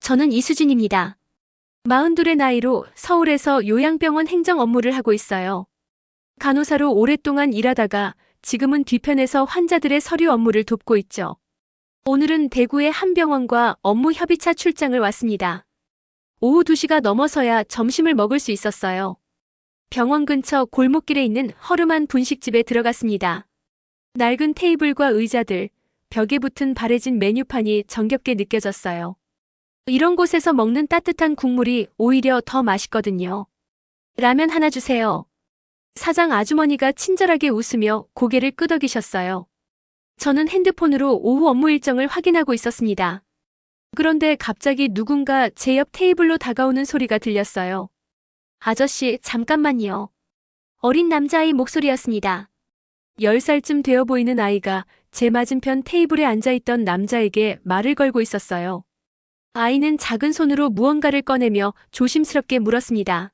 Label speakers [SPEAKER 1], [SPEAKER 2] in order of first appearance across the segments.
[SPEAKER 1] 저는 이수진입니다. 42의 나이로 서울에서 요양병원 행정 업무를 하고 있어요. 간호사로 오랫동안 일하다가 지금은 뒤편에서 환자들의 서류 업무를 돕고 있죠. 오늘은 대구의 한 병원과 업무 협의차 출장을 왔습니다. 오후 2시가 넘어서야 점심을 먹을 수 있었어요. 병원 근처 골목길에 있는 허름한 분식집에 들어갔습니다. 낡은 테이블과 의자들, 벽에 붙은 바래진 메뉴판이 정겹게 느껴졌어요. 이런 곳에서 먹는 따뜻한 국물이 오히려 더 맛있거든요. 라면 하나 주세요. 사장 아주머니가 친절하게 웃으며 고개를 끄덕이셨어요. 저는 핸드폰으로 오후 업무 일정을 확인하고 있었습니다. 그런데 갑자기 누군가 제 옆 테이블로 다가오는 소리가 들렸어요. 아저씨, 잠깐만요. 어린 남자아이 목소리였습니다. 10살쯤 되어 보이는 아이가 제 맞은편 테이블에 앉아있던 남자에게 말을 걸고 있었어요. 아이는 작은 손으로 무언가를 꺼내며 조심스럽게 물었습니다.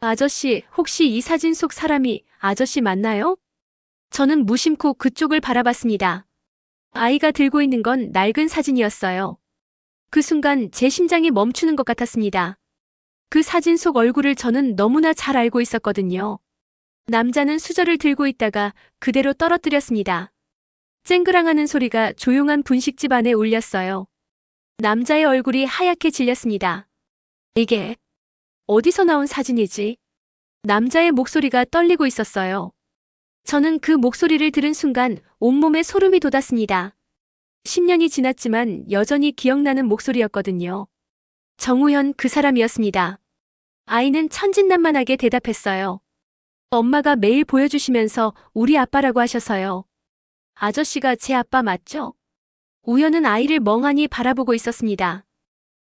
[SPEAKER 1] 아저씨, 혹시 이 사진 속 사람이 아저씨 맞나요? 저는 무심코 그쪽을 바라봤습니다. 아이가 들고 있는 건 낡은 사진이었어요. 그 순간 제 심장이 멈추는 것 같았습니다. 그 사진 속 얼굴을 저는 너무나 잘 알고 있었거든요. 남자는 수저를 들고 있다가 그대로 떨어뜨렸습니다. 쨍그랑하는 소리가 조용한 분식집 안에 울렸어요. 남자의 얼굴이 하얗게 질렸습니다. 이게 어디서 나온 사진이지? 남자의 목소리가 떨리고 있었어요. 저는 그 목소리를 들은 순간 온몸에 소름이 돋았습니다. 10년이 지났지만 여전히 기억나는 목소리였거든요. 정우현, 그 사람이었습니다. 아이는 천진난만하게 대답했어요. 엄마가 매일 보여주시면서 우리 아빠라고 하셔서요. 아저씨가 제 아빠 맞죠? 우연은 아이를 멍하니 바라보고 있었습니다.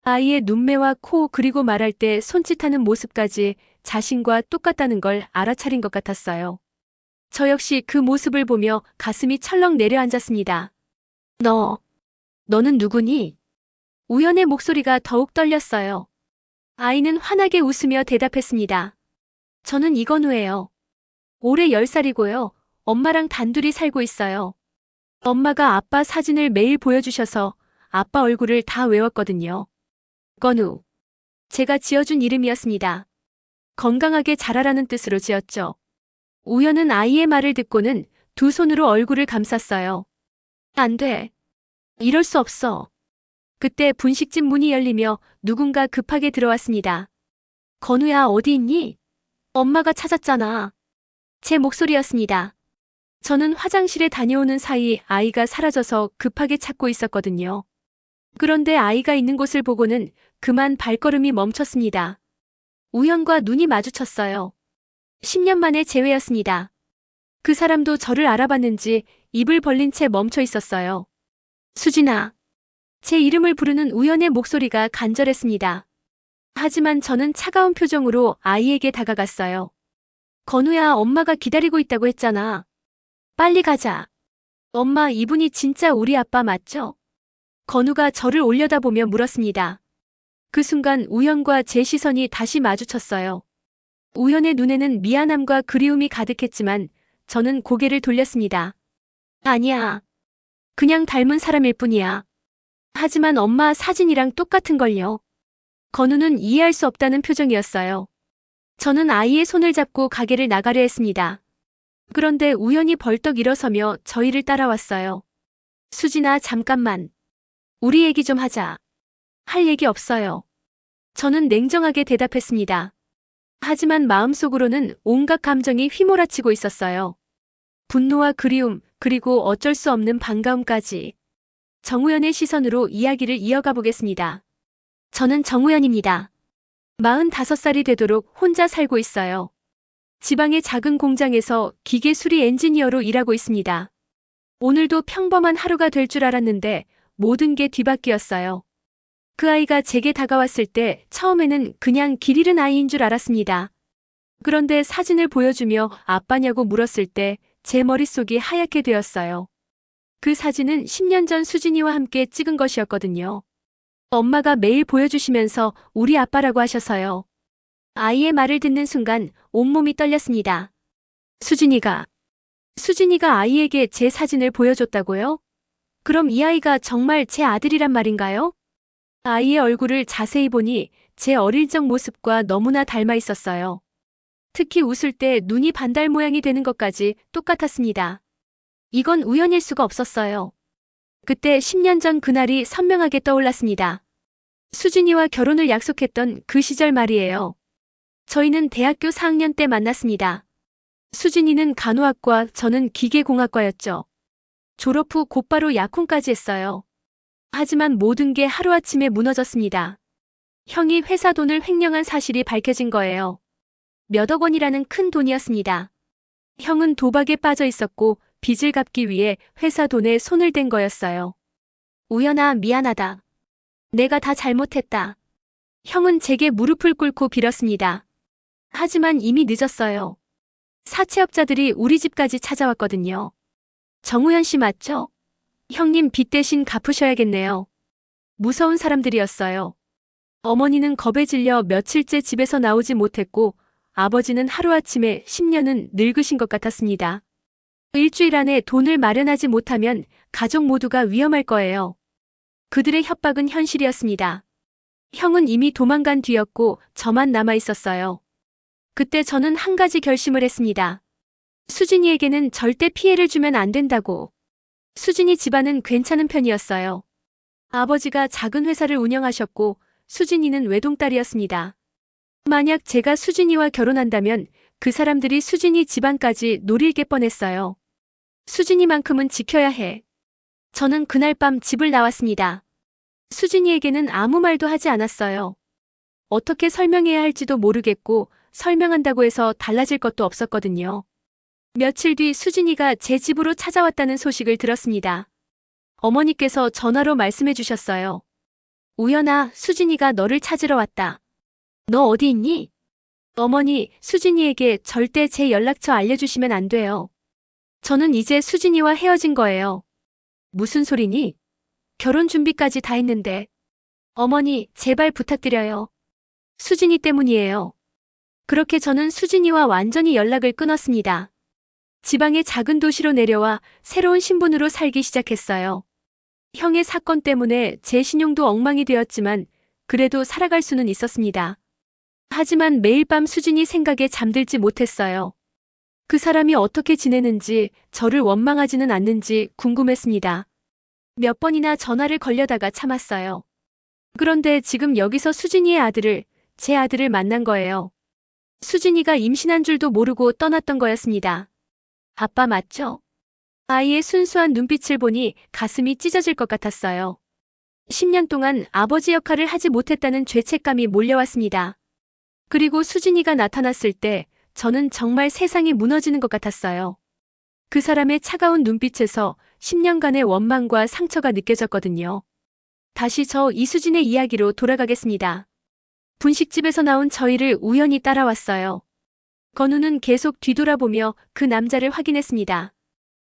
[SPEAKER 1] 아이의 눈매와 코 그리고 말할 때 손짓하는 모습까지 자신과 똑같다는 걸 알아차린 것 같았어요. 저 역시 그 모습을 보며 가슴이 철렁 내려앉았습니다. 너는 누구니? 우연의 목소리가 더욱 떨렸어요. 아이는 환하게 웃으며 대답했습니다. 저는 이건우예요. 올해 10살이고요. 엄마랑 단둘이 살고 있어요. 엄마가 아빠 사진을 매일 보여주셔서 아빠 얼굴을 다 외웠거든요. 건우. 제가 지어준 이름이었습니다. 건강하게 자라라는 뜻으로 지었죠. 우연은 아이의 말을 듣고는 두 손으로 얼굴을 감쌌어요. 안 돼. 이럴 수 없어. 그때 분식집 문이 열리며 누군가 급하게 들어왔습니다. 건우야, 어디 있니? 엄마가 찾았잖아. 제 목소리였습니다. 저는 화장실에 다녀오는 사이 아이가 사라져서 급하게 찾고 있었거든요. 그런데 아이가 있는 곳을 보고는 그만 발걸음이 멈췄습니다. 우연과 눈이 마주쳤어요. 10년 만의 재회였습니다. 그 사람도 저를 알아봤는지 입을 벌린 채 멈춰 있었어요. 수진아. 제 이름을 부르는 우연의 목소리가 간절했습니다. 하지만 저는 차가운 표정으로 아이에게 다가갔어요. 건우야, 엄마가 기다리고 있다고 했잖아. 빨리 가자. 엄마, 이분이 진짜 우리 아빠 맞죠? 건우가 저를 올려다보며 물었습니다. 그 순간 우연과 제 시선이 다시 마주쳤어요. 우연의 눈에는 미안함과 그리움이 가득했지만 저는 고개를 돌렸습니다. 아니야. 그냥 닮은 사람일 뿐이야. 하지만 엄마 사진이랑 똑같은걸요. 건우는 이해할 수 없다는 표정이었어요. 저는 아이의 손을 잡고 가게를 나가려 했습니다. 그런데 우연히 벌떡 일어서며 저희를 따라왔어요. 수진아, 잠깐만. 우리 얘기 좀 하자. 할 얘기 없어요. 저는 냉정하게 대답했습니다. 하지만 마음속으로는 온갖 감정이 휘몰아치고 있었어요. 분노와 그리움, 그리고 어쩔 수 없는 반가움까지. 정우현의 시선으로 이야기를 이어가 보겠습니다. 저는 정우현입니다. 45살이 되도록 혼자 살고 있어요. 지방의 작은 공장에서 기계 수리 엔지니어로 일하고 있습니다. 오늘도 평범한 하루가 될 줄 알았는데 모든 게 뒤바뀌었어요. 그 아이가 제게 다가왔을 때 처음에는 그냥 길 잃은 아이인 줄 알았습니다. 그런데 사진을 보여주며 아빠냐고 물었을 때 제 머릿속이 하얗게 되었어요. 그 사진은 10년 전 수진이와 함께 찍은 것이었거든요. 엄마가 매일 보여주시면서 우리 아빠라고 하셔서요. 아이의 말을 듣는 순간 온몸이 떨렸습니다. 수진이가 아이에게 제 사진을 보여줬다고요? 그럼 이 아이가 정말 제 아들이란 말인가요? 아이의 얼굴을 자세히 보니 제 어릴 적 모습과 너무나 닮아 있었어요. 특히 웃을 때 눈이 반달 모양이 되는 것까지 똑같았습니다. 이건 우연일 수가 없었어요. 그때 10년 전 그날이 선명하게 떠올랐습니다. 수진이와 결혼을 약속했던 그 시절 말이에요. 저희는 대학교 4학년 때 만났습니다. 수진이는 간호학과, 저는 기계공학과였죠. 졸업 후 곧바로 약혼까지 했어요. 하지만 모든 게 하루아침에 무너졌습니다. 형이 회사 돈을 횡령한 사실이 밝혀진 거예요. 몇억 원이라는 큰 돈이었습니다. 형은 도박에 빠져 있었고 빚을 갚기 위해 회사 돈에 손을 댄 거였어요. 우연아, 미안하다. 내가 다 잘못했다. 형은 제게 무릎을 꿇고 빌었습니다. 하지만 이미 늦었어요. 사채업자들이 우리 집까지 찾아왔거든요. 정우현 씨 맞죠? 형님 빚 대신 갚으셔야겠네요. 무서운 사람들이었어요. 어머니는 겁에 질려 며칠째 집에서 나오지 못했고 아버지는 하루아침에 10년은 늙으신 것 같았습니다. 일주일 안에 돈을 마련하지 못하면 가족 모두가 위험할 거예요. 그들의 협박은 현실이었습니다. 형은 이미 도망간 뒤였고 저만 남아 있었어요. 그때 저는 한 가지 결심을 했습니다. 수진이에게는 절대 피해를 주면 안 된다고. 수진이 집안은 괜찮은 편이었어요. 아버지가 작은 회사를 운영하셨고 수진이는 외동딸이었습니다. 만약 제가 수진이와 결혼한다면 그 사람들이 수진이 집안까지 노릴게 뻔했어요. 수진이만큼은 지켜야 해. 저는 그날 밤 집을 나왔습니다. 수진이에게는 아무 말도 하지 않았어요. 어떻게 설명해야 할지도 모르겠고 설명한다고 해서 달라질 것도 없었거든요. 며칠 뒤 수진이가 제 집으로 찾아왔다는 소식을 들었습니다. 어머니께서 전화로 말씀해 주셨어요. 우연아, 수진이가 너를 찾으러 왔다. 너 어디 있니? 어머니, 수진이에게 절대 제 연락처 알려주시면 안 돼요. 저는 이제 수진이와 헤어진 거예요. 무슨 소리니? 결혼 준비까지 다 했는데. 어머니, 제발 부탁드려요. 수진이 때문이에요. 그렇게 저는 수진이와 완전히 연락을 끊었습니다. 지방의 작은 도시로 내려와 새로운 신분으로 살기 시작했어요. 형의 사건 때문에 제 신용도 엉망이 되었지만 그래도 살아갈 수는 있었습니다. 하지만 매일 밤 수진이 생각에 잠들지 못했어요. 그 사람이 어떻게 지내는지, 저를 원망하지는 않는지 궁금했습니다. 몇 번이나 전화를 걸려다가 참았어요. 그런데 지금 여기서 수진이의 아들을, 제 아들을 만난 거예요. 수진이가 임신한 줄도 모르고 떠났던 거였습니다. 아빠 맞죠? 아이의 순수한 눈빛을 보니 가슴이 찢어질 것 같았어요. 10년 동안 아버지 역할을 하지 못했다는 죄책감이 몰려왔습니다. 그리고 수진이가 나타났을 때 저는 정말 세상이 무너지는 것 같았어요. 그 사람의 차가운 눈빛에서 10년간의 원망과 상처가 느껴졌거든요. 다시 저 이수진의 이야기로 돌아가겠습니다. 분식집에서 나온 저희를 우연히 따라왔어요. 건우는 계속 뒤돌아보며 그 남자를 확인했습니다.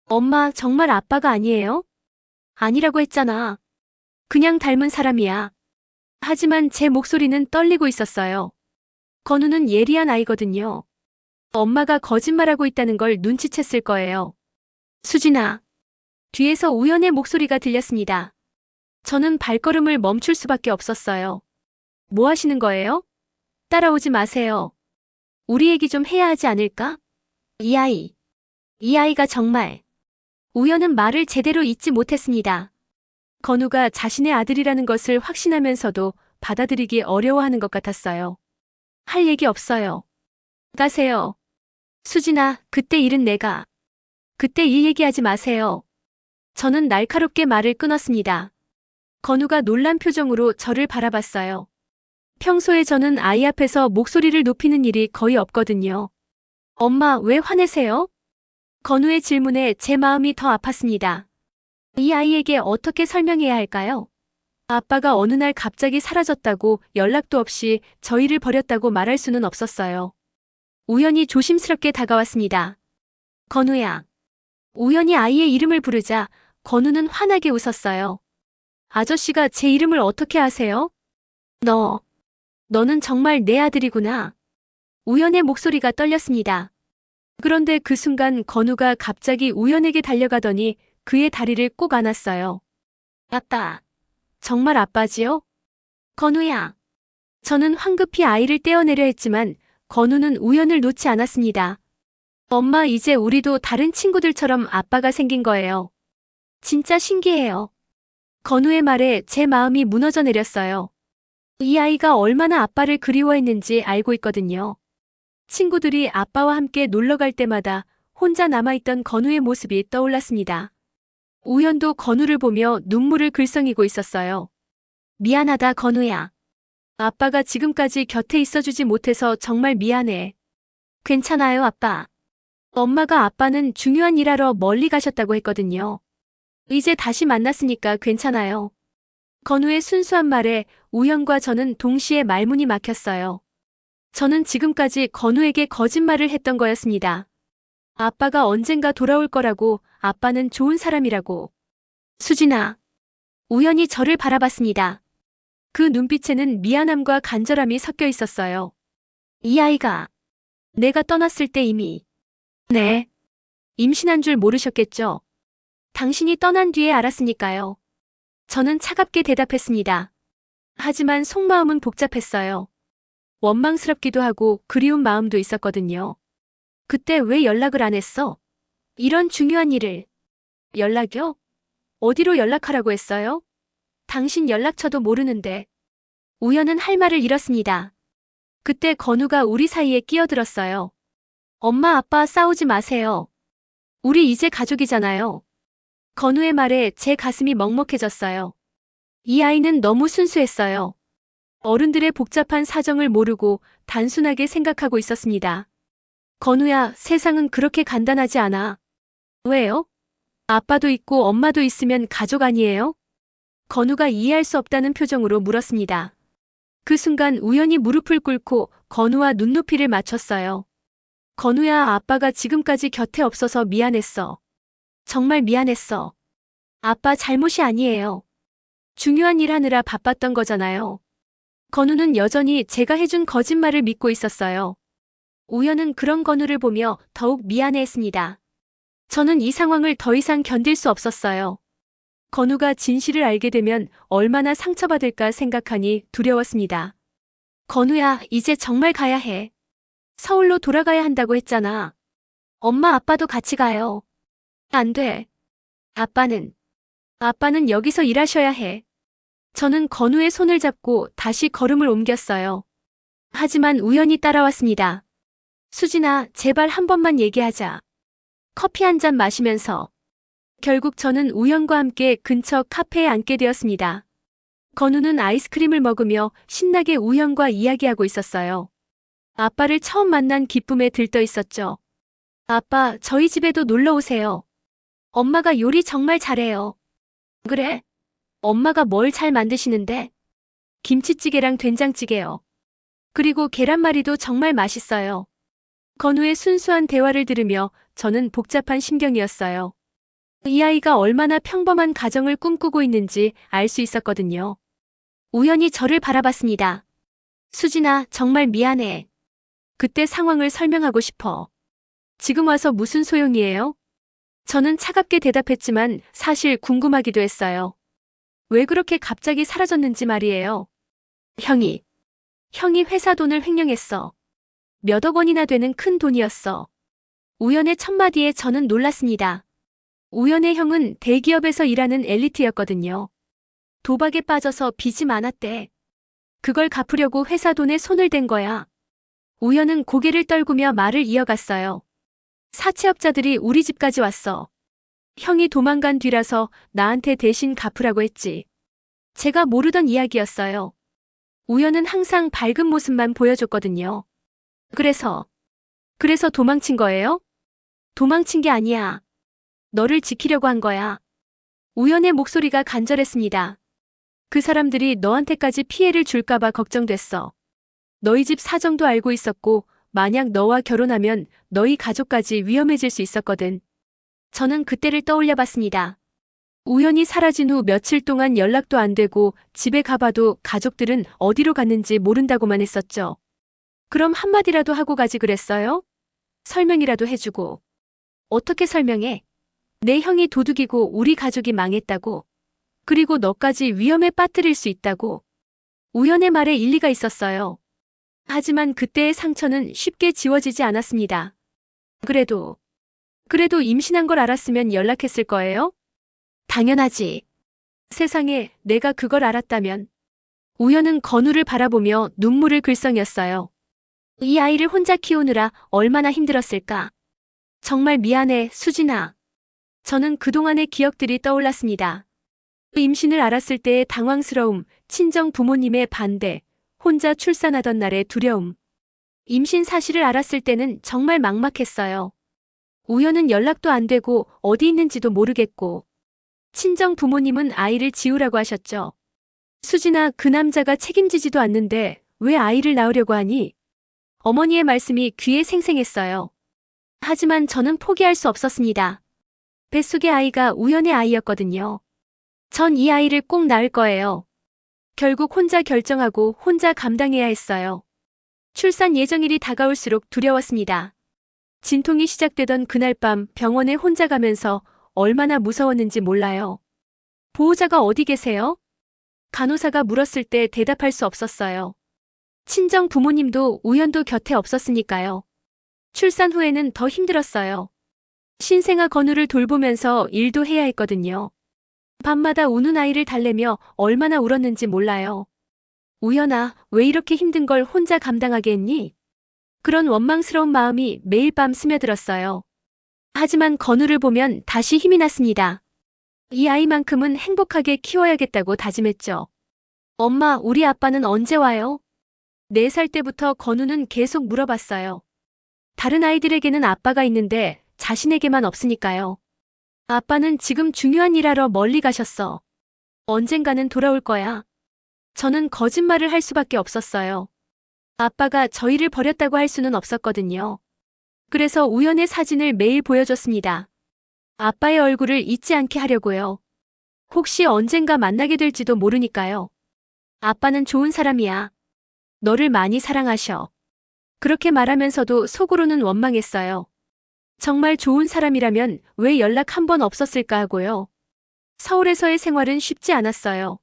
[SPEAKER 1] 엄마, 정말 아빠가 아니에요? 아니라고 했잖아. 그냥 닮은 사람이야. 하지만 제 목소리는 떨리고 있었어요. 건우는 예리한 아이거든요. 엄마가 거짓말하고 있다는 걸 눈치챘을 거예요. 수진아. 뒤에서 우연의 목소리가 들렸습니다. 저는 발걸음을 멈출 수밖에 없었어요. 뭐 하시는 거예요? 따라오지 마세요. 우리 얘기 좀 해야 하지 않을까? 이 아이가 정말. 우연은 말을 제대로 잇지 못했습니다. 건우가 자신의 아들이라는 것을 확신하면서도 받아들이기 어려워하는 것 같았어요. 할 얘기 없어요. 가세요. 수진아, 그때 일은 내가. 그때 일 얘기하지 마세요. 저는 날카롭게 말을 끊었습니다. 건우가 놀란 표정으로 저를 바라봤어요. 평소에 저는 아이 앞에서 목소리를 높이는 일이 거의 없거든요. 엄마, 왜 화내세요? 건우의 질문에 제 마음이 더 아팠습니다. 이 아이에게 어떻게 설명해야 할까요? 아빠가 어느 날 갑자기 사라졌다고 연락도 없이 저희를 버렸다고 말할 수는 없었어요. 우연히 조심스럽게 다가왔습니다. 건우야. 우연히 아이의 이름을 부르자 건우는 환하게 웃었어요. 아저씨가 제 이름을 어떻게 아세요? 너는 정말 내 아들이구나. 우연의 목소리가 떨렸습니다. 그런데 그 순간 건우가 갑자기 우연에게 달려가더니 그의 다리를 꼭 안았어요. 아빠. 정말 아빠지요? 건우야. 저는 황급히 아이를 떼어내려 했지만 건우는 우연을 놓지 않았습니다. 엄마, 이제 우리도 다른 친구들처럼 아빠가 생긴 거예요. 진짜 신기해요. 건우의 말에 제 마음이 무너져 내렸어요. 이 아이가 얼마나 아빠를 그리워했는지 알고 있거든요. 친구들이 아빠와 함께 놀러 갈 때마다 혼자 남아있던 건우의 모습이 떠올랐습니다. 우연도 건우를 보며 눈물을 글썽이고 있었어요. 미안하다, 건우야. 아빠가 지금까지 곁에 있어주지 못해서 정말 미안해. 괜찮아요, 아빠. 엄마가 아빠는 중요한 일하러 멀리 가셨다고 했거든요. 이제 다시 만났으니까 괜찮아요. 건우의 순수한 말에 우연과 저는 동시에 말문이 막혔어요. 저는 지금까지 건우에게 거짓말을 했던 거였습니다. 아빠가 언젠가 돌아올 거라고, 아빠는 좋은 사람이라고. 수진아. 우연히 저를 바라봤습니다. 그 눈빛에는 미안함과 간절함이 섞여 있었어요. 이 아이가 내가 떠났을 때 이미. 네. 임신한 줄 모르셨겠죠? 당신이 떠난 뒤에 알았으니까요. 저는 차갑게 대답했습니다. 하지만 속마음은 복잡했어요. 원망스럽기도 하고 그리운 마음도 있었거든요. 그때 왜 연락을 안 했어? 이런 중요한 일을. 연락이요? 어디로 연락하라고 했어요? 당신 연락처도 모르는데. 우연은 할 말을 잃었습니다. 그때 건우가 우리 사이에 끼어들었어요. 엄마, 아빠 싸우지 마세요. 우리 이제 가족이잖아요. 건우의 말에 제 가슴이 먹먹해졌어요. 이 아이는 너무 순수했어요. 어른들의 복잡한 사정을 모르고 단순하게 생각하고 있었습니다. 건우야, 세상은 그렇게 간단하지 않아. 왜요? 아빠도 있고 엄마도 있으면 가족 아니에요? 건우가 이해할 수 없다는 표정으로 물었습니다. 그 순간 우연히 무릎을 꿇고 건우와 눈높이를 맞췄어요. 건우야, 아빠가 지금까지 곁에 없어서 미안했어. 정말 미안했어. 아빠 잘못이 아니에요. 중요한 일 하느라 바빴던 거잖아요. 건우는 여전히 제가 해준 거짓말을 믿고 있었어요. 우연은 그런 건우를 보며 더욱 미안해했습니다. 저는 이 상황을 더 이상 견딜 수 없었어요. 건우가 진실을 알게 되면 얼마나 상처받을까 생각하니 두려웠습니다. 건우야, 이제 정말 가야 해. 서울로 돌아가야 한다고 했잖아. 엄마, 아빠도 같이 가요. 안 돼. 아빠는 여기서 일하셔야 해. 저는 건우의 손을 잡고 다시 걸음을 옮겼어요. 하지만 우연히 따라왔습니다. 수진아, 제발 한 번만 얘기하자. 커피 한 잔 마시면서. 결국 저는 우연과 함께 근처 카페에 앉게 되었습니다. 건우는 아이스크림을 먹으며 신나게 우연과 이야기하고 있었어요. 아빠를 처음 만난 기쁨에 들떠 있었죠. 아빠, 저희 집에도 놀러 오세요. 엄마가 요리 정말 잘해요. 그래? 엄마가 뭘 잘 만드시는데? 김치찌개랑 된장찌개요. 그리고 계란말이도 정말 맛있어요. 건우의 순수한 대화를 들으며 저는 복잡한 심경이었어요. 이 아이가 얼마나 평범한 가정을 꿈꾸고 있는지 알 수 있었거든요. 우연히 저를 바라봤습니다. 수진아, 정말 미안해. 그때 상황을 설명하고 싶어. 지금 와서 무슨 소용이에요? 저는 차갑게 대답했지만 사실 궁금하기도 했어요. 왜 그렇게 갑자기 사라졌는지 말이에요. 형이 회사 돈을 횡령했어. 몇억 원이나 되는 큰 돈이었어. 우연의 첫마디에 저는 놀랐습니다. 우연의 형은 대기업에서 일하는 엘리트였거든요. 도박에 빠져서 빚이 많았대. 그걸 갚으려고 회사 돈에 손을 댄 거야. 우연은 고개를 떨구며 말을 이어갔어요. 사채업자들이 우리 집까지 왔어. 형이 도망간 뒤라서 나한테 대신 갚으라고 했지. 제가 모르던 이야기였어요. 우연은 항상 밝은 모습만 보여줬거든요. 그래서 도망친 거예요? 도망친 게 아니야. 너를 지키려고 한 거야. 우연의 목소리가 간절했습니다. 그 사람들이 너한테까지 피해를 줄까봐 걱정됐어. 너희 집 사정도 알고 있었고 만약 너와 결혼하면 너희 가족까지 위험해질 수 있었거든. 저는 그때를 떠올려 봤습니다. 우연히 사라진 후 며칠 동안 연락도 안 되고 집에 가봐도 가족들은 어디로 갔는지 모른다고만 했었죠. 그럼 한마디라도 하고 가지 그랬어요? 설명이라도 해주고. 어떻게 설명해? 내 형이 도둑이고 우리 가족이 망했다고. 그리고 너까지 위험에 빠뜨릴 수 있다고. 우연의 말에 일리가 있었어요. 하지만 그때의 상처는 쉽게 지워지지 않았습니다. 그래도 임신한 걸 알았으면 연락했을 거예요? 당연하지. 세상에 내가 그걸 알았다면. 우연은 건우를 바라보며 눈물을 글썽였어요. 이 아이를 혼자 키우느라 얼마나 힘들었을까. 정말 미안해, 수진아. 저는 그동안의 기억들이 떠올랐습니다. 임신을 알았을 때의 당황스러움, 친정 부모님의 반대, 혼자 출산하던 날의 두려움. 임신 사실을 알았을 때는 정말 막막했어요. 우연은 연락도 안 되고 어디 있는지도 모르겠고, 친정 부모님은 아이를 지우라고 하셨죠. 수진아, 그 남자가 책임지지도 않는데 왜 아이를 낳으려고 하니? 어머니의 말씀이 귀에 생생했어요. 하지만 저는 포기할 수 없었습니다. 뱃속의 아이가 우연의 아이였거든요. 전 이 아이를 꼭 낳을 거예요. 결국 혼자 결정하고 혼자 감당해야 했어요. 출산 예정일이 다가올수록 두려웠습니다. 진통이 시작되던 그날 밤 병원에 혼자 가면서 얼마나 무서웠는지 몰라요. 보호자가 어디 계세요? 간호사가 물었을 때 대답할 수 없었어요. 친정 부모님도 우연도 곁에 없었으니까요. 출산 후에는 더 힘들었어요. 신생아 건우를 돌보면서 일도 해야 했거든요. 밤마다 우는 아이를 달래며 얼마나 울었는지 몰라요. 우연아, 왜 이렇게 힘든 걸 혼자 감당하게 했니? 그런 원망스러운 마음이 매일 밤 스며들었어요. 하지만 건우를 보면 다시 힘이 났습니다. 이 아이만큼은 행복하게 키워야겠다고 다짐했죠. 엄마, 우리 아빠는 언제 와요? 4살 때부터 건우는 계속 물어봤어요. 다른 아이들에게는 아빠가 있는데 자신에게만 없으니까요. 아빠는 지금 중요한 일하러 멀리 가셨어. 언젠가는 돌아올 거야. 저는 거짓말을 할 수밖에 없었어요. 아빠가 저희를 버렸다고 할 수는 없었거든요. 그래서 우연의 사진을 매일 보여줬습니다. 아빠의 얼굴을 잊지 않게 하려고요. 혹시 언젠가 만나게 될지도 모르니까요. 아빠는 좋은 사람이야. 너를 많이 사랑하셔. 그렇게 말하면서도 속으로는 원망했어요. 정말 좋은 사람이라면 왜 연락 한 번 없었을까 하고요. 서울에서의 생활은 쉽지 않았어요.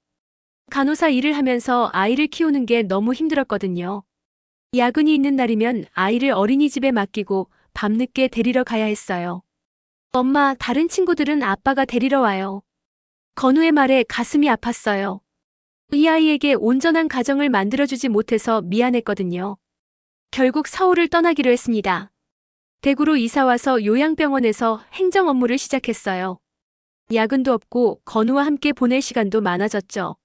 [SPEAKER 1] 간호사 일을 하면서 아이를 키우는 게 너무 힘들었거든요. 야근이 있는 날이면 아이를 어린이집에 맡기고 밤늦게 데리러 가야 했어요. 엄마, 다른 친구들은 아빠가 데리러 와요. 건우의 말에 가슴이 아팠어요. 이 아이에게 온전한 가정을 만들어주지 못해서 미안했거든요. 결국 서울을 떠나기로 했습니다. 대구로 이사와서 요양병원에서 행정 업무를 시작했어요. 야근도 없고 건우와 함께 보낼 시간도 많아졌죠.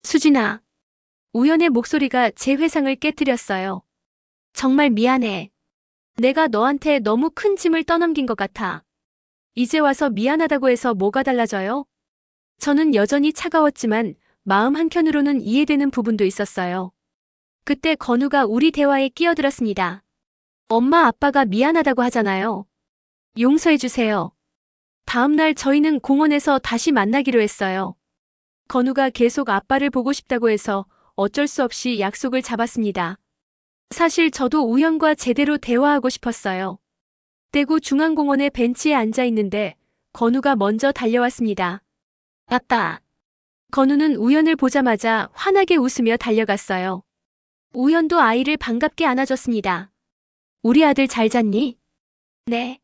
[SPEAKER 1] 수진아. 우연의 목소리가 제 회상을 깨뜨렸어요. 정말 미안해. 내가 너한테 너무 큰 짐을 떠넘긴 것 같아. 이제 와서 미안하다고 해서 뭐가 달라져요? 저는 여전히 차가웠지만 마음 한켠으로는 이해되는 부분도 있었어요. 그때 건우가 우리 대화에 끼어들었습니다. 엄마 아빠가 미안하다고 하잖아요. 용서해주세요. 다음 날 저희는 공원에서 다시 만나기로 했어요. 건우가 계속 아빠를 보고 싶다고 해서 어쩔 수 없이 약속을 잡았습니다. 사실 저도 우연과 제대로 대화하고 싶었어요. 대구 중앙공원의 벤치에 앉아 있는데 건우가 먼저 달려왔습니다. 아빠. 건우는 우연을 보자마자 환하게 웃으며 달려갔어요. 우연도 아이를 반갑게 안아줬습니다. 우리 아들 잘 잤니? 네.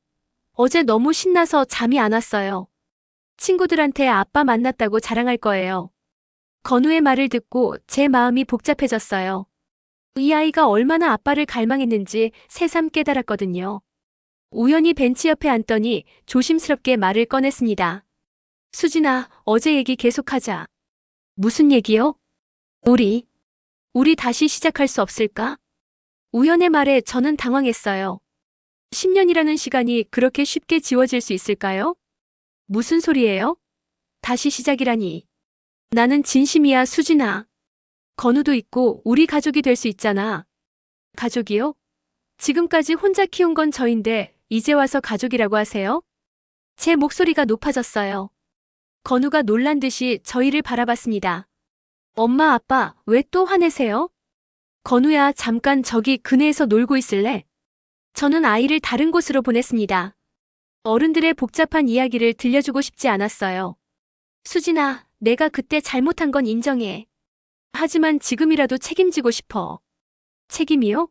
[SPEAKER 1] 어제 너무 신나서 잠이 안 왔어요. 친구들한테 아빠 만났다고 자랑할 거예요. 건우의 말을 듣고 제 마음이 복잡해졌어요. 이 아이가 얼마나 아빠를 갈망했는지 새삼 깨달았거든요. 우연히 벤치 옆에 앉더니 조심스럽게 말을 꺼냈습니다. 수진아, 어제 얘기 계속하자. 무슨 얘기요? 우리 다시 시작할 수 없을까? 우연의 말에 저는 당황했어요. 10년이라는 시간이 그렇게 쉽게 지워질 수 있을까요? 무슨 소리예요? 다시 시작이라니. 나는 진심이야, 수진아. 건우도 있고 우리 가족이 될 수 있잖아. 가족이요? 지금까지 혼자 키운 건 저인데 이제 와서 가족이라고 하세요? 제 목소리가 높아졌어요. 건우가 놀란 듯이 저희를 바라봤습니다. 엄마, 아빠, 왜 또 화내세요? 건우야, 잠깐 저기 그네에서 놀고 있을래? 저는 아이를 다른 곳으로 보냈습니다. 어른들의 복잡한 이야기를 들려주고 싶지 않았어요. 수진아, 내가 그때 잘못한 건 인정해. 하지만 지금이라도 책임지고 싶어. 책임이요?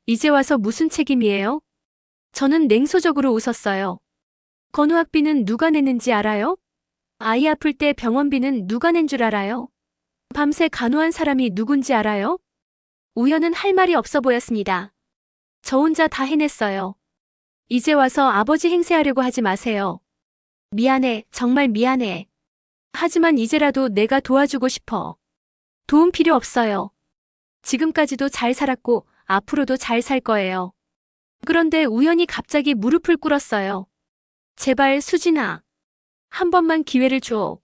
[SPEAKER 1] 이제 와서 무슨 책임이에요? 저는 냉소적으로 웃었어요. 건우 학비는 누가 냈는지 알아요? 아이 아플 때 병원비는 누가 낸 줄 알아요? 밤새 간호한 사람이 누군지 알아요? 우연은 할 말이 없어 보였습니다. 저 혼자 다 해냈어요. 이제 와서 아버지 행세하려고 하지 마세요. 미안해, 정말 미안해. 하지만 이제라도 내가 도와주고 싶어. 도움 필요 없어요. 지금까지도 잘 살았고 앞으로도 잘 살 거예요. 그런데 우연히 갑자기 무릎을 꿇었어요. 제발 수진아. 한 번만 기회를 줘.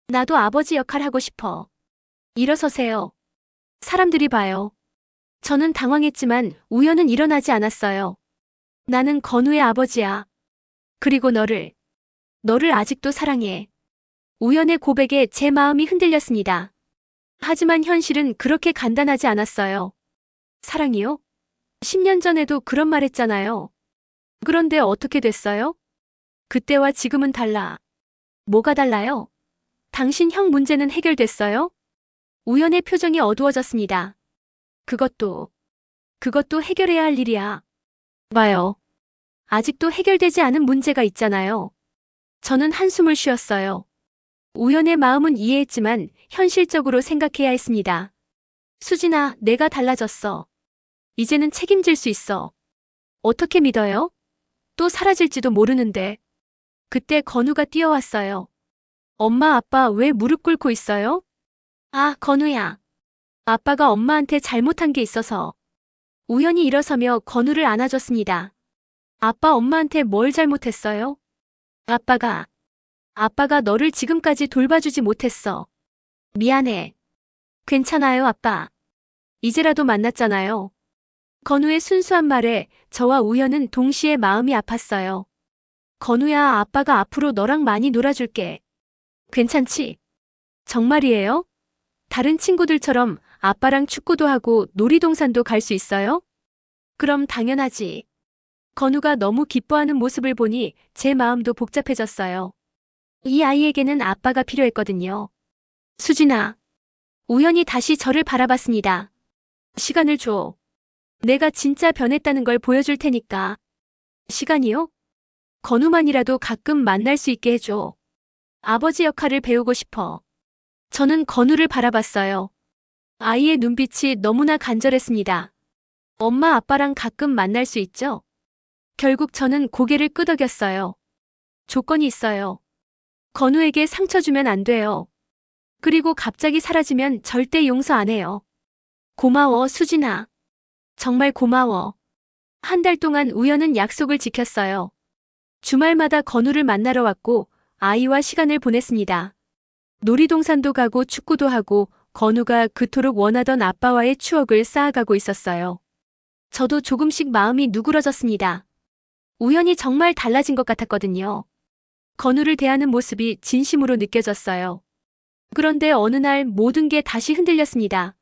[SPEAKER 1] 나도 아버지 역할 하고 싶어. 일어서세요. 사람들이 봐요. 저는 당황했지만 우연은 일어나지 않았어요. 나는 건우의 아버지야. 그리고 너를 아직도 사랑해. 우연의 고백에 제 마음이 흔들렸습니다. 하지만 현실은 그렇게 간단하지 않았어요. 사랑이요? 10년 전에도 그런 말 했잖아요. 그런데 어떻게 됐어요? 그때와 지금은 달라. 뭐가 달라요? 당신 형 문제는 해결됐어요? 우연의 표정이 어두워졌습니다. 그것도 해결해야 할 일이야. 봐요. 아직도 해결되지 않은 문제가 있잖아요. 저는 한숨을 쉬었어요. 우연의 마음은 이해했지만 현실적으로 생각해야 했습니다. 수진아, 내가 달라졌어. 이제는 책임질 수 있어. 어떻게 믿어요? 또 사라질지도 모르는데. 그때 건우가 뛰어왔어요. 엄마, 아빠 왜 무릎 꿇고 있어요? 아, 건우야. 아빠가 엄마한테 잘못한 게 있어서. 우연히 일어서며 건우를 안아줬습니다. 아빠, 엄마한테 뭘 잘못했어요? 아빠가 너를 지금까지 돌봐주지 못했어. 미안해. 괜찮아요, 아빠. 이제라도 만났잖아요. 건우의 순수한 말에 저와 우연은 동시에 마음이 아팠어요. 건우야, 아빠가 앞으로 너랑 많이 놀아줄게. 괜찮지? 정말이에요? 다른 친구들처럼 아빠랑 축구도 하고 놀이동산도 갈 수 있어요? 그럼 당연하지. 건우가 너무 기뻐하는 모습을 보니 제 마음도 복잡해졌어요. 이 아이에게는 아빠가 필요했거든요. 수진아. 우연히 다시 저를 바라봤습니다. 시간을 줘. 내가 진짜 변했다는 걸 보여줄 테니까. 시간이요? 건우만이라도 가끔 만날 수 있게 해줘. 아버지 역할을 배우고 싶어. 저는 건우를 바라봤어요. 아이의 눈빛이 너무나 간절했습니다. 엄마, 아빠랑 가끔 만날 수 있죠? 결국 저는 고개를 끄덕였어요. 조건이 있어요. 건우에게 상처 주면 안 돼요. 그리고 갑자기 사라지면 절대 용서 안 해요. 고마워, 수진아. 정말 고마워. 한 달 동안 우연은 약속을 지켰어요. 주말마다 건우를 만나러 왔고 아이와 시간을 보냈습니다. 놀이동산도 가고 축구도 하고 건우가 그토록 원하던 아빠와의 추억을 쌓아가고 있었어요. 저도 조금씩 마음이 누그러졌습니다. 우연히 정말 달라진 것 같았거든요. 건우를 대하는 모습이 진심으로 느껴졌어요. 그런데 어느 날 모든 게 다시 흔들렸습니다.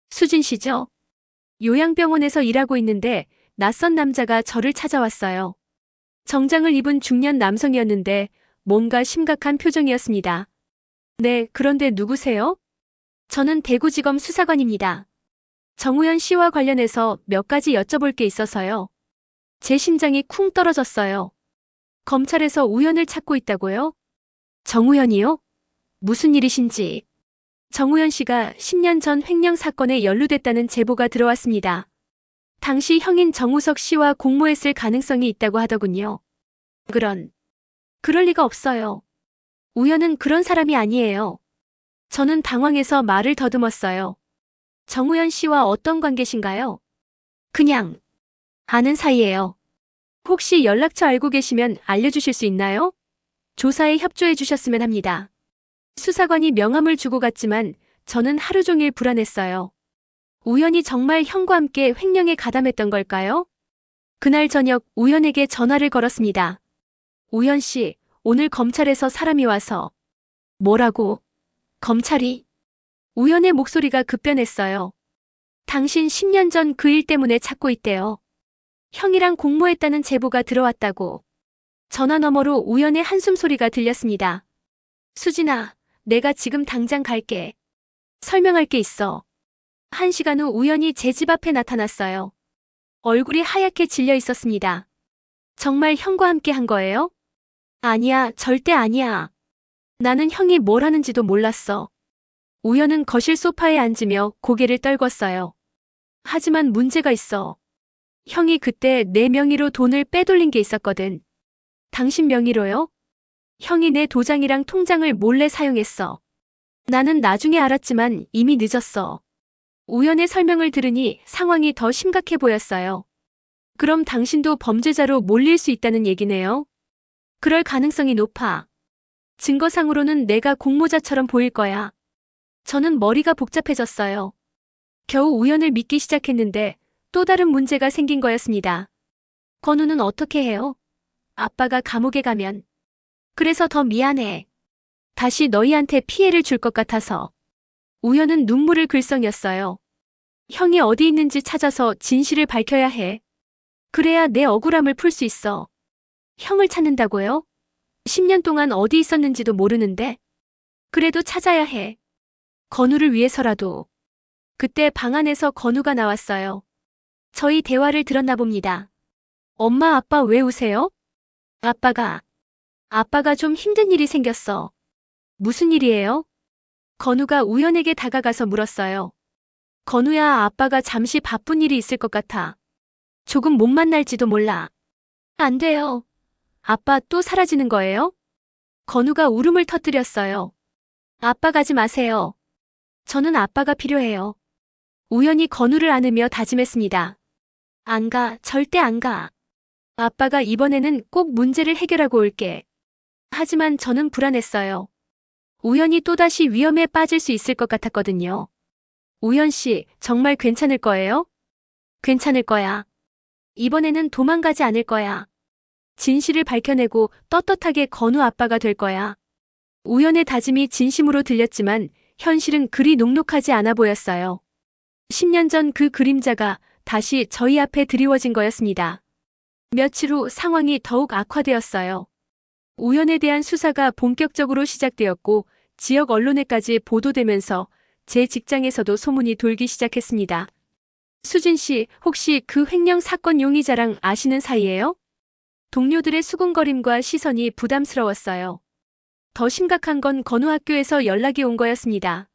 [SPEAKER 1] 수진 씨죠? 요양병원에서 일하고 있는데 낯선 남자가 저를 찾아왔어요. 정장을 입은 중년 남성이었는데 뭔가 심각한 표정이었습니다. 네, 그런데 누구세요? 저는 대구지검 수사관입니다. 정우현 씨와 관련해서 몇 가지 여쭤볼 게 있어서요. 제 심장이 쿵 떨어졌어요. 검찰에서 우연을 찾고 있다고요? 정우현이요? 무슨 일이신지. 정우현 씨가 10년 전 횡령 사건에 연루됐다는 제보가 들어왔습니다. 당시 형인 정우석 씨와 공모했을 가능성이 있다고 하더군요. 그럴 리가 없어요. 우연은 그런 사람이 아니에요. 저는 당황해서 말을 더듬었어요. 정우현 씨와 어떤 관계신가요? 그냥 아는 사이예요. 혹시 연락처 알고 계시면 알려주실 수 있나요? 조사에 협조해 주셨으면 합니다. 수사관이 명함을 주고 갔지만 저는 하루 종일 불안했어요. 우연히 정말 형과 함께 횡령에 가담했던 걸까요? 그날 저녁 우연에게 전화를 걸었습니다. 우연 씨, 오늘 검찰에서 사람이 와서. 뭐라고? 검찰이? 우연의 목소리가 급변했어요. 당신 10년 전 그 일 때문에 찾고 있대요. 형이랑 공모했다는 제보가 들어왔다고. 전화 너머로 우연의 한숨 소리가 들렸습니다. 수진아, 내가 지금 당장 갈게. 설명할 게 있어. 1시간 후 우연히 제 집 앞에 나타났어요. 얼굴이 하얗게 질려 있었습니다. 정말 형과 함께 한 거예요? 아니야, 절대 아니야. 나는 형이 뭘 하는지도 몰랐어. 우연은 거실 소파에 앉으며 고개를 떨궜어요. 하지만 문제가 있어. 형이 그때 내 명의로 돈을 빼돌린 게 있었거든. 당신 명의로요? 형이 내 도장이랑 통장을 몰래 사용했어. 나는 나중에 알았지만 이미 늦었어. 우연의 설명을 들으니 상황이 더 심각해 보였어요. 그럼 당신도 범죄자로 몰릴 수 있다는 얘기네요? 그럴 가능성이 높아. 증거상으로는 내가 공모자처럼 보일 거야. 저는 머리가 복잡해졌어요. 겨우 우연을 믿기 시작했는데 또 다른 문제가 생긴 거였습니다. 건우는 어떻게 해요? 아빠가 감옥에 가면. 그래서 더 미안해. 다시 너희한테 피해를 줄 것 같아서. 우연은 눈물을 글썽였어요. 형이 어디 있는지 찾아서 진실을 밝혀야 해. 그래야 내 억울함을 풀 수 있어. 형을 찾는다고요? 10년 동안 어디 있었는지도 모르는데. 그래도 찾아야 해. 건우를 위해서라도. 그때 방 안에서 건우가 나왔어요. 저희 대화를 들었나 봅니다. 엄마, 아빠 왜 우세요? 아빠가 좀 힘든 일이 생겼어. 무슨 일이에요? 건우가 우연에게 다가가서 물었어요. 건우야, 아빠가 잠시 바쁜 일이 있을 것 같아. 조금 못 만날지도 몰라. 안 돼요. 아빠 또 사라지는 거예요? 건우가 울음을 터뜨렸어요. 아빠 가지 마세요. 저는 아빠가 필요해요. 우연히 건우를 안으며 다짐했습니다. 안 가, 절대 안 가. 아빠가 이번에는 꼭 문제를 해결하고 올게. 하지만 저는 불안했어요. 우연히 또다시 위험에 빠질 수 있을 것 같았거든요. 우연 씨, 정말 괜찮을 거예요? 괜찮을 거야. 이번에는 도망가지 않을 거야. 진실을 밝혀내고 떳떳하게 건우 아빠가 될 거야. 우연의 다짐이 진심으로 들렸지만 현실은 그리 녹록하지 않아 보였어요. 10년 전 그 그림자가 다시 저희 앞에 드리워진 거였습니다. 며칠 후 상황이 더욱 악화되었어요. 우연에 대한 수사가 본격적으로 시작되었고 지역 언론에까지 보도되면서 제 직장에서도 소문이 돌기 시작했습니다. 수진 씨, 혹시 그 횡령 사건 용의자랑 아시는 사이예요? 동료들의 수군거림과 시선이 부담스러웠어요. 더 심각한 건 건우 학교에서 연락이 온 거였습니다.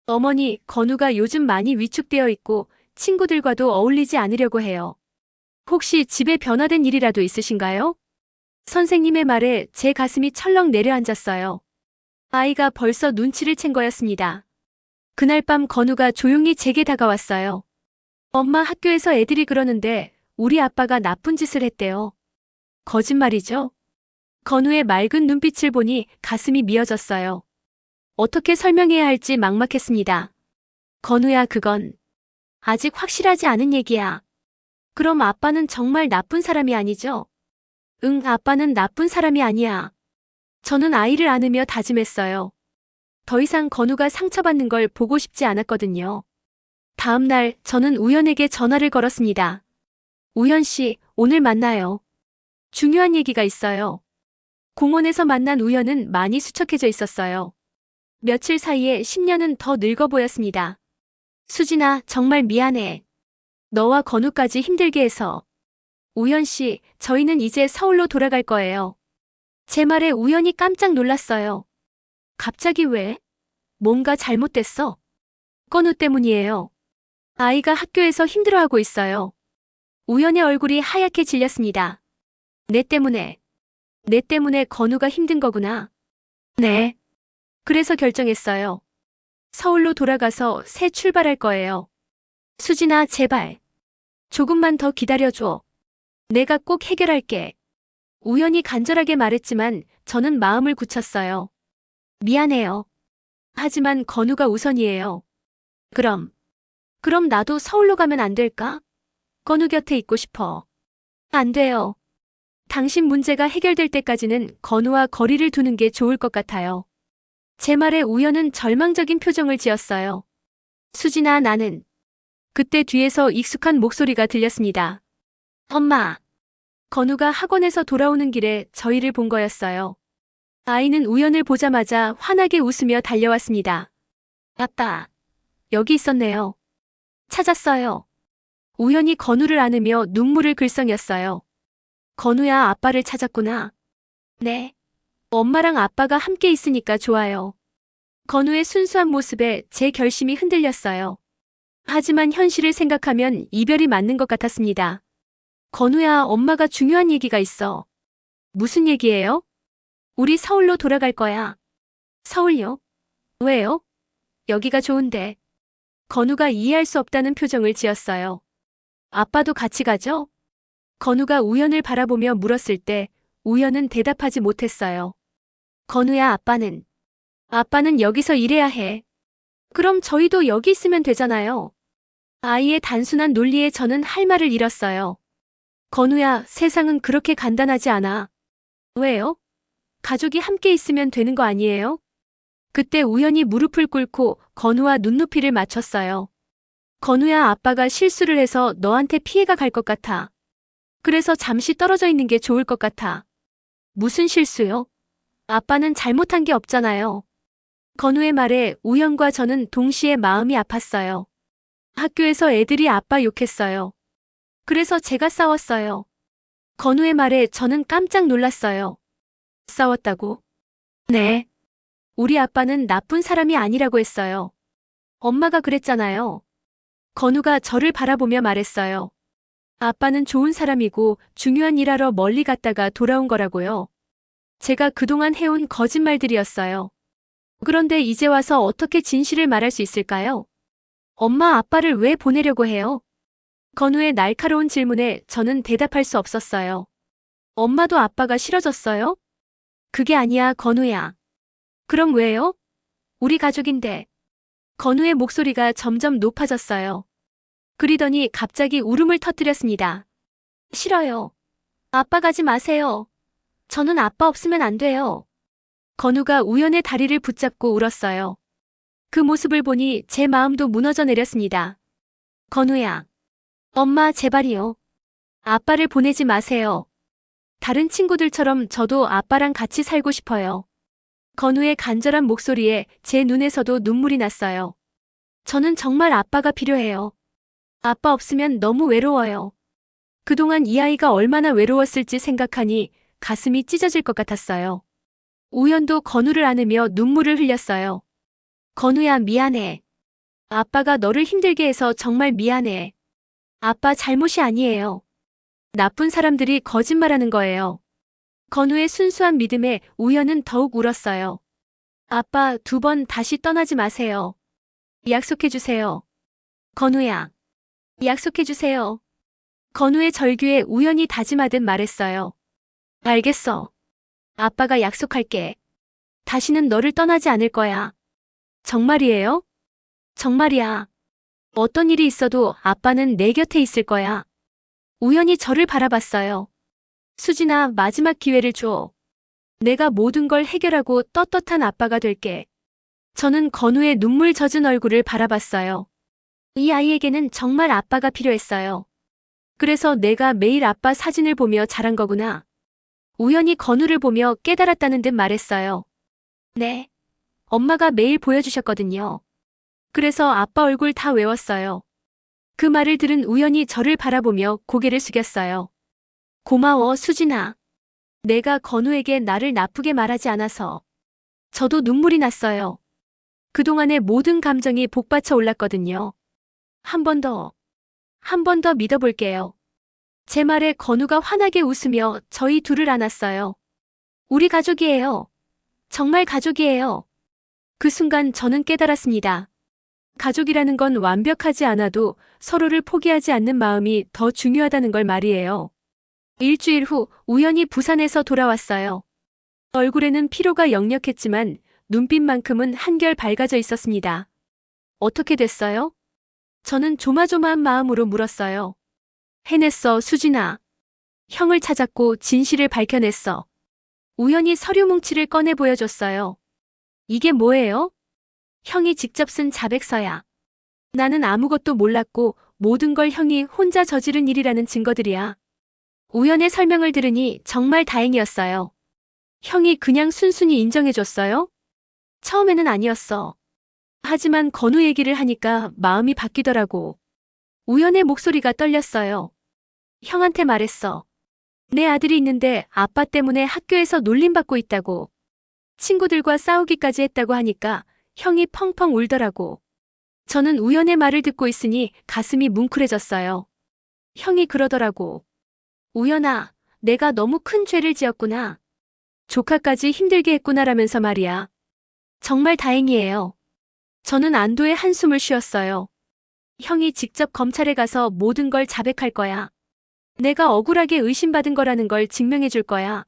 [SPEAKER 1] 어머니, 건우가 요즘 많이 위축되어 있고 친구들과도 어울리지 않으려고 해요. 혹시 집에 변화된 일이라도 있으신가요? 선생님의 말에 제 가슴이 철렁 내려앉았어요. 아이가 벌써 눈치를 챈 거였습니다. 그날 밤 건우가 조용히 제게 다가왔어요. 엄마, 학교에서 애들이 그러는데 우리 아빠가 나쁜 짓을 했대요. 거짓말이죠? 건우의 맑은 눈빛을 보니 가슴이 미어졌어요. 어떻게 설명해야 할지 막막했습니다. 건우야, 그건 아직 확실하지 않은 얘기야. 그럼 아빠는 정말 나쁜 사람이 아니죠? 응, 아빠는 나쁜 사람이 아니야. 저는 아이를 안으며 다짐했어요. 더 이상 건우가 상처받는 걸 보고 싶지 않았거든요. 다음 날 저는 우연에게 전화를 걸었습니다. 우연 씨, 오늘 만나요. 중요한 얘기가 있어요. 공원에서 만난 우연은 많이 수척해져 있었어요. 며칠 사이에 10년은 더 늙어 보였습니다. 수진아, 정말 미안해. 너와 건우까지 힘들게 해서. 우연 씨, 저희는 이제 서울로 돌아갈 거예요. 제 말에 우연히 깜짝 놀랐어요. 갑자기 왜? 뭔가 잘못됐어? 건우 때문이에요. 아이가 학교에서 힘들어하고 있어요. 우연의 얼굴이 하얗게 질렸습니다. 내 때문에 건우가 힘든 거구나. 네. 그래서 결정했어요. 서울로 돌아가서 새 출발할 거예요. 수진아, 제발. 조금만 더 기다려줘. 내가 꼭 해결할게. 우연히 간절하게 말했지만 저는 마음을 굳혔어요. 미안해요. 하지만 건우가 우선이에요. 그럼 나도 서울로 가면 안 될까? 건우 곁에 있고 싶어. 안 돼요. 당신 문제가 해결될 때까지는 건우와 거리를 두는 게 좋을 것 같아요. 제 말에 우연은 절망적인 표정을 지었어요. 수진아, 나는. 그때 뒤에서 익숙한 목소리가 들렸습니다. 엄마. 건우가 학원에서 돌아오는 길에 저희를 본 거였어요. 아이는 우연을 보자마자 환하게 웃으며 달려왔습니다. 아빠. 여기 있었네요. 찾았어요. 우연히 건우를 안으며 눈물을 글썽였어요. 건우야, 아빠를 찾았구나. 네. 엄마랑 아빠가 함께 있으니까 좋아요. 건우의 순수한 모습에 제 결심이 흔들렸어요. 하지만 현실을 생각하면 이별이 맞는 것 같았습니다. 건우야, 엄마가 중요한 얘기가 있어. 무슨 얘기예요? 우리 서울로 돌아갈 거야. 서울요? 왜요? 여기가 좋은데. 건우가 이해할 수 없다는 표정을 지었어요. 아빠도 같이 가죠? 건우가 우연을 바라보며 물었을 때 우연은 대답하지 못했어요. 건우야, 아빠는 여기서 일해야 해. 그럼 저희도 여기 있으면 되잖아요. 아이의 단순한 논리에 저는 할 말을 잃었어요. 건우야, 세상은 그렇게 간단하지 않아. 왜요? 가족이 함께 있으면 되는 거 아니에요? 그때 우연히 무릎을 꿇고 건우와 눈높이를 맞췄어요. 건우야, 아빠가 실수를 해서 너한테 피해가 갈 것 같아. 그래서 잠시 떨어져 있는 게 좋을 것 같아. 무슨 실수요? 아빠는 잘못한 게 없잖아요. 건우의 말에 우연과 저는 동시에 마음이 아팠어요. 학교에서 애들이 아빠 욕했어요. 그래서 제가 싸웠어요. 건우의 말에 저는 깜짝 놀랐어요. 싸웠다고? 네. 우리 아빠는 나쁜 사람이 아니라고 했어요. 엄마가 그랬잖아요. 건우가 저를 바라보며 말했어요. 아빠는 좋은 사람이고 중요한 일하러 멀리 갔다가 돌아온 거라고요. 제가 그동안 해온 거짓말들이었어요. 그런데 이제 와서 어떻게 진실을 말할 수 있을까요? 엄마, 아빠를 왜 보내려고 해요? 건우의 날카로운 질문에 저는 대답할 수 없었어요. 엄마도 아빠가 싫어졌어요? 그게 아니야, 건우야. 그럼 왜요? 우리 가족인데. 건우의 목소리가 점점 높아졌어요. 그리더니 갑자기 울음을 터뜨렸습니다. 싫어요. 아빠 가지 마세요. 저는 아빠 없으면 안 돼요. 건우가 우연의 다리를 붙잡고 울었어요. 그 모습을 보니 제 마음도 무너져 내렸습니다. 건우야. 엄마, 제발이요. 아빠를 보내지 마세요. 다른 친구들처럼 저도 아빠랑 같이 살고 싶어요. 건우의 간절한 목소리에 제 눈에서도 눈물이 났어요. 저는 정말 아빠가 필요해요. 아빠 없으면 너무 외로워요. 그동안 이 아이가 얼마나 외로웠을지 생각하니 가슴이 찢어질 것 같았어요. 우연도 건우를 안으며 눈물을 흘렸어요. 건우야, 미안해. 아빠가 너를 힘들게 해서 정말 미안해. 아빠 잘못이 아니에요. 나쁜 사람들이 거짓말하는 거예요. 건우의 순수한 믿음에 우연은 더욱 울었어요. 아빠, 2번 다시 떠나지 마세요. 약속해주세요. 건우야. 약속해주세요. 건우의 절규에 우연히 다짐하듯 말했어요. 알겠어. 아빠가 약속할게. 다시는 너를 떠나지 않을 거야. 정말이에요? 정말이야. 어떤 일이 있어도 아빠는 내 곁에 있을 거야. 우연히 저를 바라봤어요. 수진아, 마지막 기회를 줘. 내가 모든 걸 해결하고 떳떳한 아빠가 될게. 저는 건우의 눈물 젖은 얼굴을 바라봤어요. 이 아이에게는 정말 아빠가 필요했어요. 그래서 내가 매일 아빠 사진을 보며 자란 거구나. 우연히 건우를 보며 깨달았다는 듯 말했어요. 네. 엄마가 매일 보여주셨거든요. 그래서 아빠 얼굴 다 외웠어요. 그 말을 들은 우연히 저를 바라보며 고개를 숙였어요. 고마워, 수진아. 내가 건우에게 나를 나쁘게 말하지 않아서. 저도 눈물이 났어요. 그동안의 모든 감정이 복받쳐 올랐거든요. 한 번 더 믿어볼게요. 제 말에 건우가 환하게 웃으며 저희 둘을 안았어요. 우리 가족이에요. 정말 가족이에요. 그 순간 저는 깨달았습니다. 가족이라는 건 완벽하지 않아도 서로를 포기하지 않는 마음이 더 중요하다는 걸 말이에요. 일주일 후 우연히 부산에서 돌아왔어요. 얼굴에는 피로가 역력했지만 눈빛만큼은 한결 밝아져 있었습니다. 어떻게 됐어요? 저는 조마조마한 마음으로 물었어요. 해냈어, 수진아. 형을 찾았고 진실을 밝혀냈어. 우연히 서류 뭉치를 꺼내 보여줬어요. 이게 뭐예요? 형이 직접 쓴 자백서야. 나는 아무것도 몰랐고 모든 걸 형이 혼자 저지른 일이라는 증거들이야. 우연의 설명을 들으니 정말 다행이었어요. 형이 그냥 순순히 인정해줬어요? 처음에는 아니었어. 하지만 건우 얘기를 하니까 마음이 바뀌더라고. 우연의 목소리가 떨렸어요. 형한테 말했어. 내 아들이 있는데 아빠 때문에 학교에서 놀림받고 있다고. 친구들과 싸우기까지 했다고 하니까 형이 펑펑 울더라고. 저는 우연의 말을 듣고 있으니 가슴이 뭉클해졌어요. 형이 그러더라고. 우연아, 내가 너무 큰 죄를 지었구나. 조카까지 힘들게 했구나라면서 말이야. 정말 다행이에요. 저는 안도의 한숨을 쉬었어요. 형이 직접 검찰에 가서 모든 걸 자백할 거야. 내가 억울하게 의심받은 거라는 걸 증명해 줄 거야.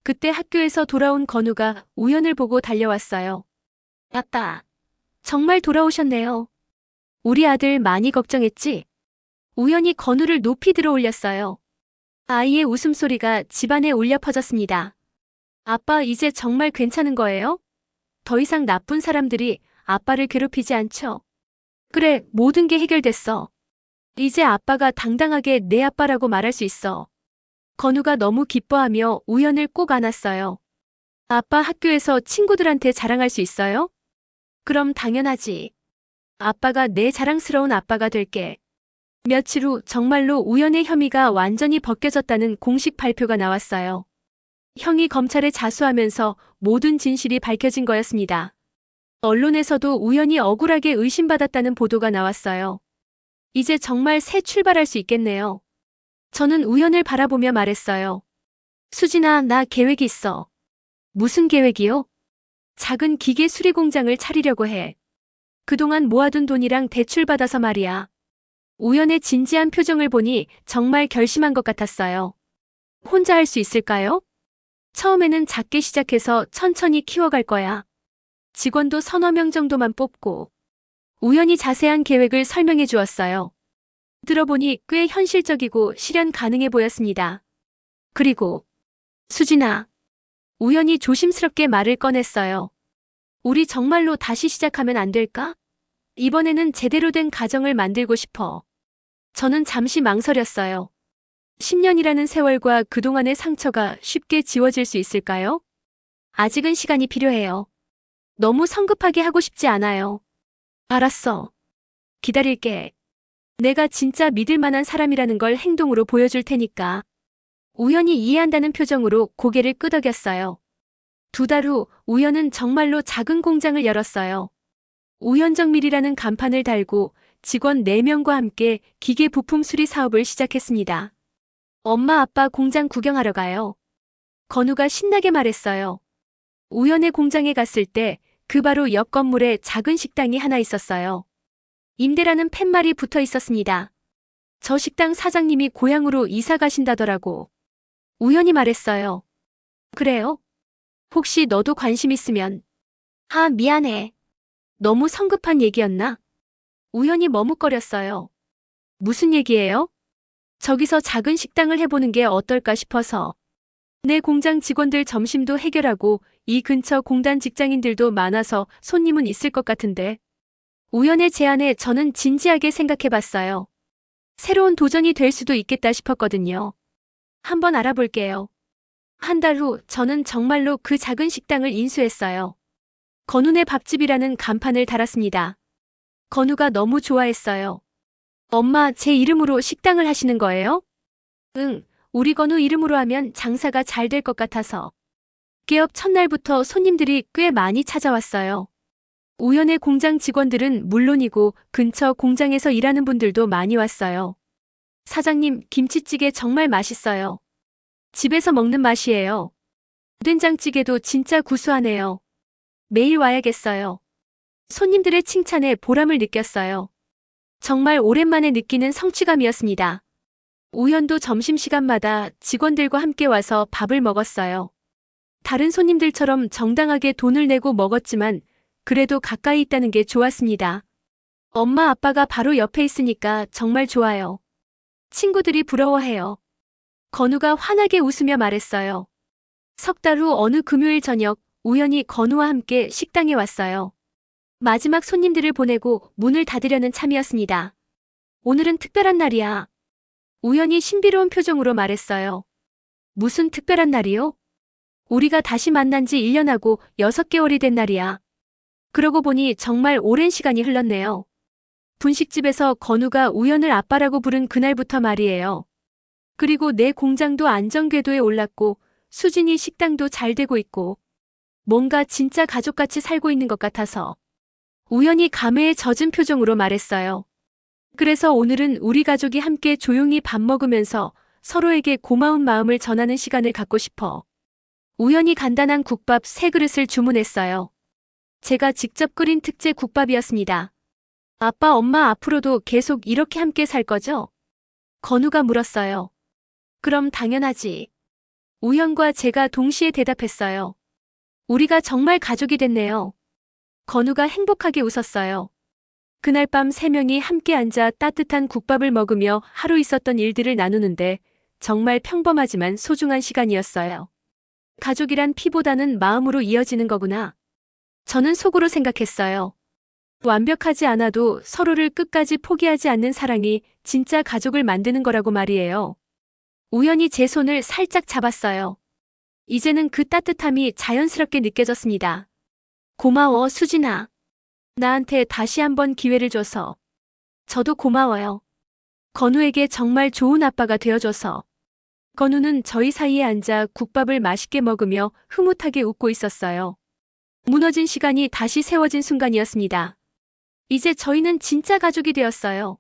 [SPEAKER 1] 그때 학교에서 돌아온 건우가 우연을 보고 달려왔어요. 아빠, 정말 돌아오셨네요. 우리 아들 많이 걱정했지? 우연히 건우를 높이 들어 올렸어요. 아이의 웃음소리가 집안에 울려 퍼졌습니다. 아빠, 이제 정말 괜찮은 거예요? 더 이상 나쁜 사람들이 아빠를 괴롭히지 않죠? 그래, 모든 게 해결됐어. 이제 아빠가 당당하게 내 아빠라고 말할 수 있어. 건우가 너무 기뻐하며 우연을 꼭 안았어요. 아빠 학교에서 친구들한테 자랑할 수 있어요? 그럼 당연하지. 아빠가 내 자랑스러운 아빠가 될게. 며칠 후 정말로 우연의 혐의가 완전히 벗겨졌다는 공식 발표가 나왔어요. 형이 검찰에 자수하면서 모든 진실이 밝혀진 거였습니다. 언론에서도 우연히 억울하게 의심받았다는 보도가 나왔어요. 이제 정말 새 출발할 수 있겠네요. 저는 우연을 바라보며 말했어요. 수진아, 나 계획이 있어. 무슨 계획이요? 작은 기계 수리 공장을 차리려고 해. 그동안 모아둔 돈이랑 대출받아서 말이야. 우연의 진지한 표정을 보니 정말 결심한 것 같았어요. 혼자 할 수 있을까요? 처음에는 작게 시작해서 천천히 키워갈 거야. 직원도 서너 명 정도만 뽑고. 우연히 자세한 계획을 설명해 주었어요. 들어보니 꽤 현실적이고 실현 가능해 보였습니다. 그리고 수진아, 우연히 조심스럽게 말을 꺼냈어요. 우리 정말로 다시 시작하면 안 될까? 이번에는 제대로 된 가정을 만들고 싶어. 저는 잠시 망설였어요. 10년이라는 세월과 그동안의 상처가 쉽게 지워질 수 있을까요? 아직은 시간이 필요해요. 너무 성급하게 하고 싶지 않아요. 알았어. 기다릴게. 내가 진짜 믿을 만한 사람이라는 걸 행동으로 보여줄 테니까. 우연히 이해한다는 표정으로 고개를 끄덕였어요. 2달 후 우연은 정말로 작은 공장을 열었어요. 우연정밀이라는 간판을 달고 직원 4명과 함께 기계 부품 수리 사업을 시작했습니다. 엄마, 아빠 공장 구경하러 가요. 건우가 신나게 말했어요. 우연의 공장에 갔을 때 그 바로 옆 건물에 작은 식당이 하나 있었어요. 임대라는 팻말이 붙어 있었습니다. 저 식당 사장님이 고향으로 이사 가신다더라고. 우연히 말했어요. 그래요? 혹시 너도 관심 있으면. 아, 미안해. 너무 성급한 얘기였나? 우연히 머뭇거렸어요. 무슨 얘기예요? 저기서 작은 식당을 해보는 게 어떨까 싶어서. 내 공장 직원들 점심도 해결하고 이 근처 공단 직장인들도 많아서 손님은 있을 것 같은데. 우연의 제안에 저는 진지하게 생각해봤어요. 새로운 도전이 될 수도 있겠다 싶었거든요. 한번 알아볼게요. 1달 후 저는 정말로 그 작은 식당을 인수했어요. 건우네 밥집이라는 간판을 달았습니다. 건우가 너무 좋아했어요. 엄마, 제 이름으로 식당을 하시는 거예요? 응, 우리 건우 이름으로 하면 장사가 잘 될 것 같아서. 개업 첫날부터 손님들이 꽤 많이 찾아왔어요. 우연의 공장 직원들은 물론이고 근처 공장에서 일하는 분들도 많이 왔어요. 사장님, 김치찌개 정말 맛있어요. 집에서 먹는 맛이에요. 된장찌개도 진짜 구수하네요. 매일 와야겠어요. 손님들의 칭찬에 보람을 느꼈어요. 정말 오랜만에 느끼는 성취감이었습니다. 우연도 점심시간마다 직원들과 함께 와서 밥을 먹었어요. 다른 손님들처럼 정당하게 돈을 내고 먹었지만 그래도 가까이 있다는 게 좋았습니다. 엄마, 아빠가 바로 옆에 있으니까 정말 좋아요. 친구들이 부러워해요. 건우가 환하게 웃으며 말했어요. 3달 후 어느 금요일 저녁 우연히 건우와 함께 식당에 왔어요. 마지막 손님들을 보내고 문을 닫으려는 참이었습니다. 오늘은 특별한 날이야. 우연히 신비로운 표정으로 말했어요. 무슨 특별한 날이요? 우리가 다시 만난 지 1년하고 6개월이 된 날이야. 그러고 보니 정말 오랜 시간이 흘렀네요. 분식집에서 건우가 우연을 아빠라고 부른 그날부터 말이에요. 그리고 내 공장도 안정궤도에 올랐고 수진이 식당도 잘 되고 있고 뭔가 진짜 가족같이 살고 있는 것 같아서 우연히 감회에 젖은 표정으로 말했어요. 그래서 오늘은 우리 가족이 함께 조용히 밥 먹으면서 서로에게 고마운 마음을 전하는 시간을 갖고 싶어. 우연히 간단한 국밥 3그릇을 주문했어요. 제가 직접 끓인 특제 국밥이었습니다. 아빠, 엄마 앞으로도 계속 이렇게 함께 살 거죠? 건우가 물었어요. 그럼 당연하지. 우연과 제가 동시에 대답했어요. 우리가 정말 가족이 됐네요. 건우가 행복하게 웃었어요. 그날 밤 3명이 함께 앉아 따뜻한 국밥을 먹으며 하루 있었던 일들을 나누는데 정말 평범하지만 소중한 시간이었어요. 가족이란 피보다는 마음으로 이어지는 거구나. 저는 속으로 생각했어요. 완벽하지 않아도 서로를 끝까지 포기하지 않는 사랑이 진짜 가족을 만드는 거라고 말이에요. 우연히 제 손을 살짝 잡았어요. 이제는 그 따뜻함이 자연스럽게 느껴졌습니다. 고마워, 수진아. 나한테 다시 한번 기회를 줘서. 저도 고마워요. 건우에게 정말 좋은 아빠가 되어줘서. 건우는 저희 사이에 앉아 국밥을 맛있게 먹으며 흐뭇하게 웃고 있었어요. 무너진 시간이 다시 세워진 순간이었습니다. 이제 저희는 진짜 가족이 되었어요.